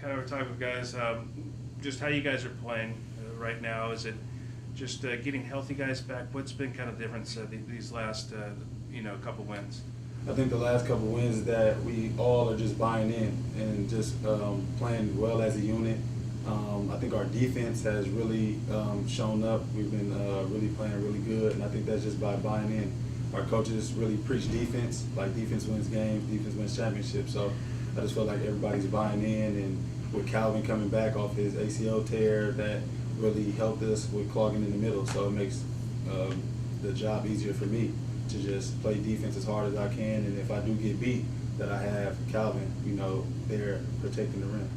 kind of talk with guys, just how you guys are playing right now. Is it just getting healthy guys back? What's been kind of the difference these last, couple wins? I think the last couple wins is that we all are just buying in and just playing well as a unit. I think our defense has really shown up. We've been really playing really good, and I think that's just by buying in. Our coaches really preach defense, like defense wins games, defense wins championships. So I just feel like everybody's buying in, and with Calvin coming back off his ACL tear, that really helped us with clogging in the middle. So it makes the job easier for me to just play defense as hard as I can, and if I do get beat, that I have Calvin, there protecting the rim.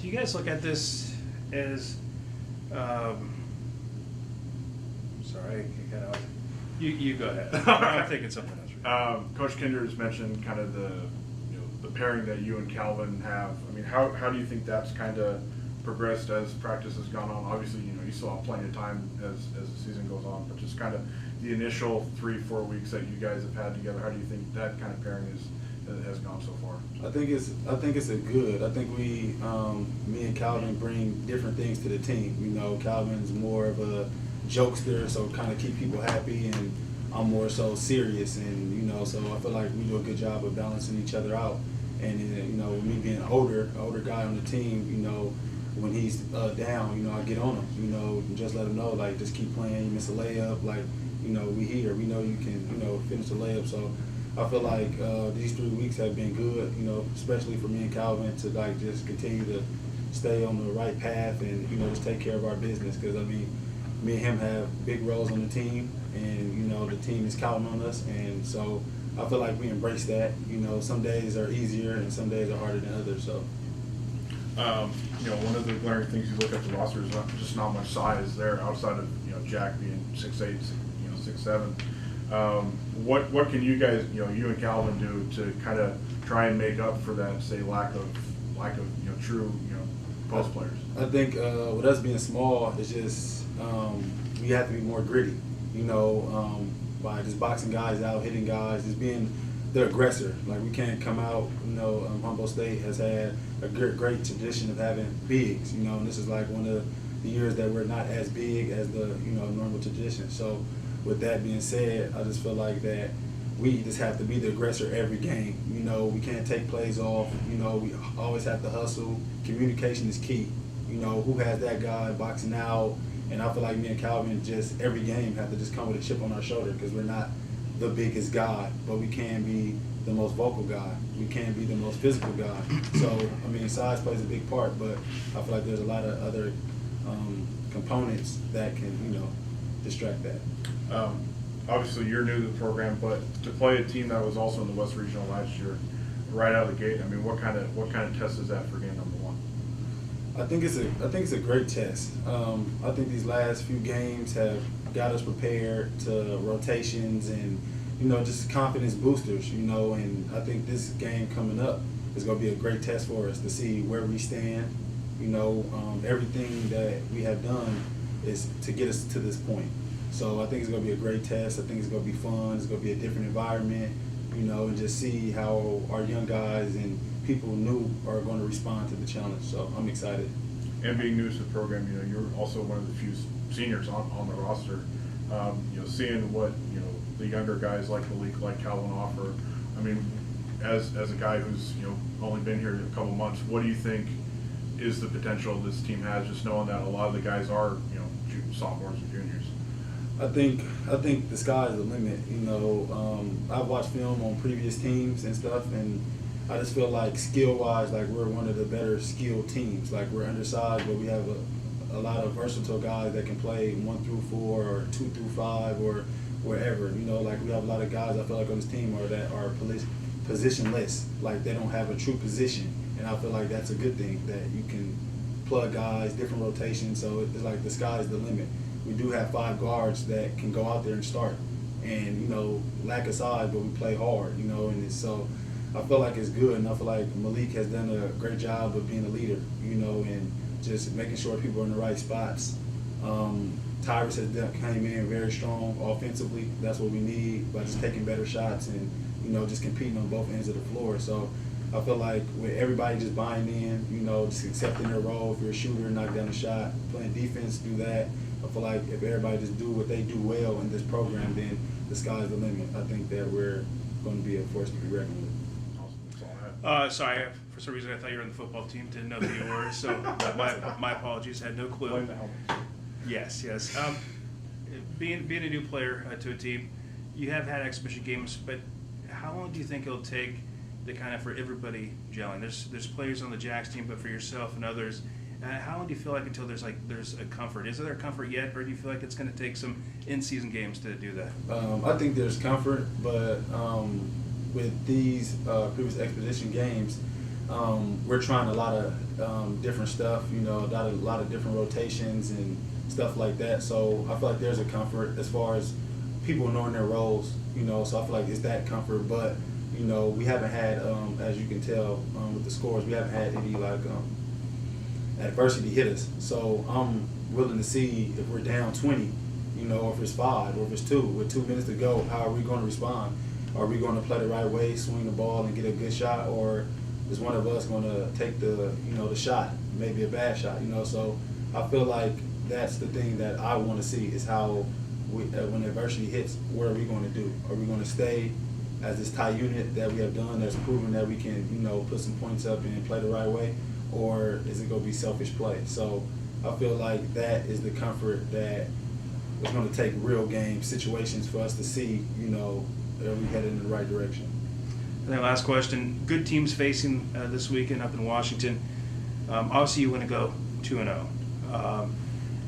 Do you guys look at this as, sorry, I kind of, you go ahead. I'm thinking something else. Coach Kinder has mentioned kind of the pairing that you and Calvin have. I mean, how do you think that's kind of progressed as practice has gone on? Obviously, you still have plenty of time as the season goes on, but just kind of the initial 3-4 weeks that you guys have had together, how do you think that kind of pairing has gone so far? I think it's a good. I think we, me and Calvin bring different things to the team. Calvin's more of a jokester, so kind of keep people happy, and I'm more so serious, and so I feel like we do a good job of balancing each other out. And me being an older guy on the team, when he's down, I get on him, and just let him know, like, just keep playing. You miss a layup, like, we here, we know you can, finish the layup. So I feel like these 3 weeks have been good, especially for me and Calvin to like just continue to stay on the right path and just take care of our business. Because I mean, me and him have big roles on the team, and the team is counting on us, and so I feel like we embrace that. Some days are easier and some days are harder than others. So. One of the glaring things you look at the roster is just not much size there outside of Jack being 6'8", 6'7". What can you guys, you and Calvin, do to kind of try and make up for that, say, lack of true post players? I think with us being small, it's just we have to be more gritty. By just boxing guys out, hitting guys, just being the aggressor. Like, we can't come out. Humboldt State has had a great tradition of having bigs. And this is like one of the years that we're not as big as the normal tradition. So with that being said, I just feel like that we just have to be the aggressor every game. We can't take plays off. We always have to hustle. Communication is key. Who has that guy boxing out? And I feel like me and Calvin just every game have to just come with a chip on our shoulder, because we're not the biggest guy, but we can be the most vocal guy. We can be the most physical guy. So, I mean, size plays a big part, but I feel like there's a lot of other components that can, distract that. Obviously, you're new to the program, but to play a team that was also in the West Regional last year, right out of the gate, I mean, what kind of test is that for game number one? I think it's a great test. I think these last few games have got us prepared to rotations and just confidence boosters. And I think this game coming up is going to be a great test for us to see where we stand. Everything that we have done is to get us to this point. So I think it's going to be a great test. I think it's going to be fun. It's going to be a different environment. And just see how our young guys and people new are going to respond to the challenge. So I'm excited. And being new to the program, you're also one of the few seniors on the roster. Seeing what the younger guys like Malik, like Calvin offer. I mean, as a guy who's only been here a couple months, what do you think is the potential this team has? Just knowing that a lot of the guys are sophomores or juniors. I think the sky is the limit. I've watched film on previous teams and stuff, and I just feel like skill-wise, like we're one of the better skilled teams. Like, we're undersized, but we have a lot of versatile guys that can play 1 through 4 or 2 through 5 or wherever. Like, we have a lot of guys I feel like on this team that are positionless. Like, they don't have a true position, and I feel like that's a good thing, that you can plug guys, different rotations. So it's like the sky is the limit. We do have 5 guards that can go out there and start, and lack of size, but we play hard. And so I feel like it's good, and I feel like Malik has done a great job of being a leader, and just making sure people are in the right spots. Tyrus has came in very strong offensively. That's what we need, by just taking better shots and just competing on both ends of the floor. So I feel like with everybody just buying in, you know, just accepting their role. If you're a shooter, knock down a shot, playing defense, do that. I feel like if everybody just do what they do well in this program, then the sky's the limit. I think that we're going to be a force to be reckoned with. Awesome. That's all I have. Sorry, for some reason I thought you were on the football team. Didn't know who you were, so my apologies. Had no clue. Blame the helmets. Yes, yes. Being a new player to a team, you have had exhibition games, but how long do you think it'll take to kind of for everybody gelling? There's players on the Jacks team, but for yourself and others, how long do you feel like until there's a comfort? Is there a comfort yet, or do you feel like it's going to take some in-season games to do that? I think there's comfort, but with these previous expedition games, we're trying a lot of different stuff, you know, a lot of different rotations and stuff like that. So I feel like there's a comfort as far as people knowing their roles, you know, so I feel like it's that comfort. But, you know, we haven't had, as you can tell with the scores, we haven't had any, like, adversity hit us. So I'm willing to see if we're down 20, you know, or if it's 5, or if it's 2, with 2 minutes to go, how are we going to respond? Are we going to play the right way, swing the ball and get a good shot, or is one of us going to take the, you know, the shot, maybe a bad shot, you know? So I feel like that's the thing that I want to see is how we, when adversity hits, what are we going to do? Are we going to stay as this tight unit that we have done that's proven that we can, you know, put some points up and play the right way? Or is it going to be selfish play? So I feel like that is the comfort that it's going to take real game situations for us to see, you know, are we headed in the right direction. And then last question, good teams facing this weekend up in Washington. Obviously you want to go 2-0.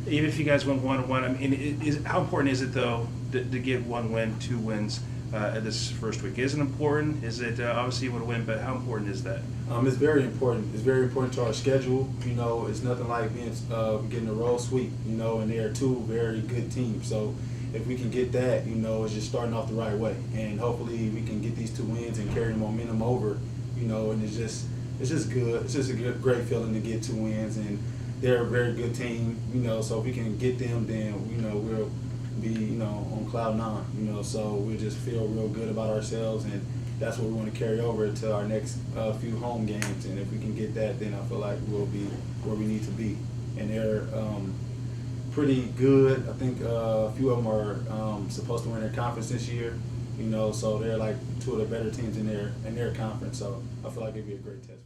Even if you guys win 1-1, I mean, how important is it though to get 1 win, 2 wins at this first week? Is it important? Is it obviously you want to win, but how important is that? It's very important. It's very important to our schedule. You know, it's nothing like being getting a road sweep. You know, and they're 2 very good teams. So if we can get that, you know, it's just starting off the right way, and hopefully we can get these 2 wins and carry the momentum over. You know, and it's just good. It's just a great feeling to get 2 wins, and they're a very good team. You know, so if we can get them, then you know we'll be, you know, on cloud 9. You know, so we'll just feel real good about ourselves, and that's what we want to carry over to our next few home games. And if we can get that, then I feel like we'll be where we need to be. And they're pretty good. I think a few of them are supposed to win their conference this year. You know, so they're like 2 of the better teams in their conference. So I feel like it'd be a great test.